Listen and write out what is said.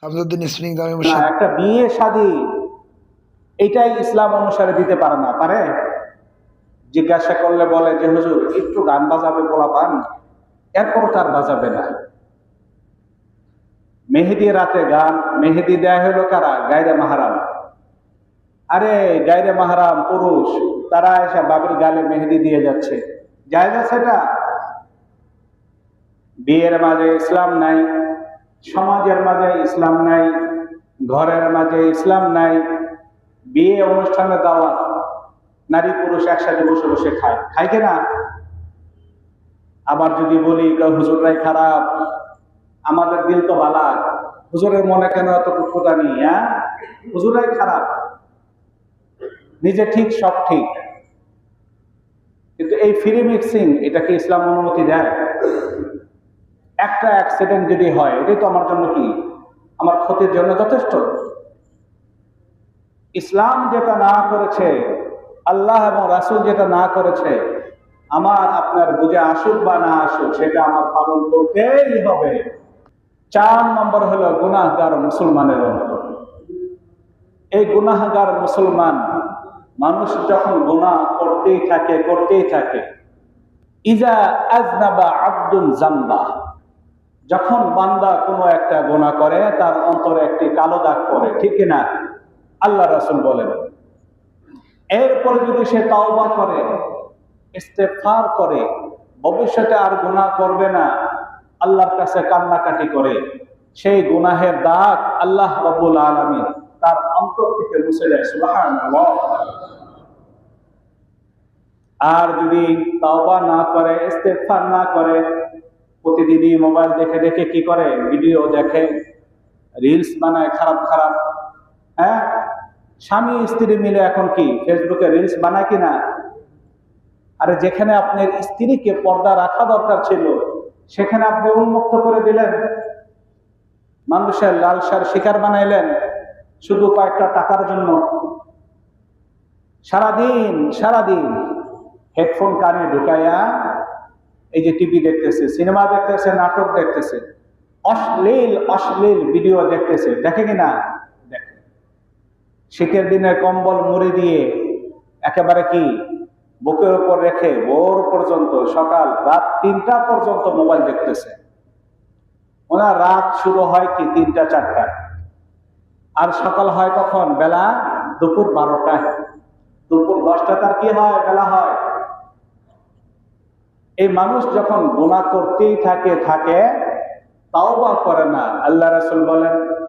Shamsuddin spring দামি না, মুর্শিদ। একটা বিয়ে শাদী এটাই ইসলাম অনুসারে দিতে পারে না, পারে? জিজ্ঞাসা করলে বলে যে হুজুর একটু গান বাজাবে পোলাপান, এরপর তার বাজাবে না। মেহেদি রাতে গান, মেহেদি দেয়া হলো কারা? গায়রে মাহারাম। আরে গায়রে মাহারাম পুরুষ তারা এসে বাবির গালে মেহেদি দিয়ে যাচ্ছে, জায়েজ আছে এটা? বিয়ের মাঝে ইসলাম নাই, সমাজের মাঝে ইসলাম নাই, ঘরের মাঝে ইসলাম নাই। বিয়ে অনুষ্ঠানে দাওয়াত, নারী পুরুষ একসাথে বসে বসে খায়, খায় কিনা? আবার যদি বলি হুজুররাই খারাপ, আমাদের দিল তো বালা, হুজুরের মনে কেন এত কুটকুটানি? হ্যাঁ, হুজুররাই খারাপ, নিজে ঠিক সব ঠিক। কিন্তু এই ফ্রি মিক্সিং, এটা কি ইসলাম অনুমতি দেয়? একটা অ্যাক্সিডেন্ট যদি হয় এটাই তো আমার জন্য কি, আমার ক্ষতির জন্য যথেষ্ট। ইসলাম যেটা না করেছে, আল্লাহ এবং রাসূল যেটা না করেছে, আমার আপনার বুঝে আসুক বা না আসুক সেটা আমার পালন করতেই হবে। 4 নম্বর হলো গুনাহগার মুসলমানের অন্তর। এই গুনাহগার মুসলমান মানুষ যখন গুনাহ করতেই থাকে, ইজা আযনাবা আব্দুন জামবা, যখন বান্দা কোনো একটা গুনাহ করে তার অন্তরে একটি কালো দাগ পড়ে, ঠিক কিনা? আল্লাহ রাসূল বলেন, এরপরে যদি সে তাওবা করে, ইস্তেগফার করে, ভবিষ্যতে আর গুনাহ করবে না, আল্লাহর কাছে কান্নাকাটি করে, সেই গুনাহের দাগ আল্লাহ রাব্বুল আলামিন তার অন্তর থেকে মুছে দেয়। সুবহানাল্লাহ। আর যদি তাওবা না করে, ইস্তেগফার না করে, প্রতিদিনই মোবাইল দেখে দেখে কি করে, ভিডিও দেখে, রিলস বানায় খারাপ খারাপ। হ্যাঁ, স্বামী স্ত্রী মিলে এখন কি ফেসবুকে রিলস বানায় কিনা? আরে যেখানে আপনার স্ত্রীকে পর্দা রাখা দরকার ছিল সেখানে আপনি উন্মুক্ত করে দিলেন, মানুষের লালসার শিকার বানাইলেন শুধু কয়েকটা টাকার জন্য। সারাদিন হেডফোন কানে ঢুকাইয়া এই যে টিভি দেখতেছে, সিনেমা দেখতেছে, নাটক দেখতেছে, অশ্লীল ভিডিও দেখতেছে, দেখে কিনা? দেখে। শীতের দিনে কম্বল মুড়ি দিয়ে একেবারে কি বুকের উপর রেখে ভোর পর্যন্ত, সকাল রাত 3টা পর্যন্ত মোবাইল দেখতেছে। ওনার রাত শুরু হয় কি 3টা-4টায়, আর সকাল হয় কখন? বেলা দুপুর 12টায়। দুপুর 10টা তার কি হয়? বেলা হয়। এই মানুষ যখন গুনাহ করতেই থাকে, তাওবা করে না, আল্লাহ রাসূল বলেন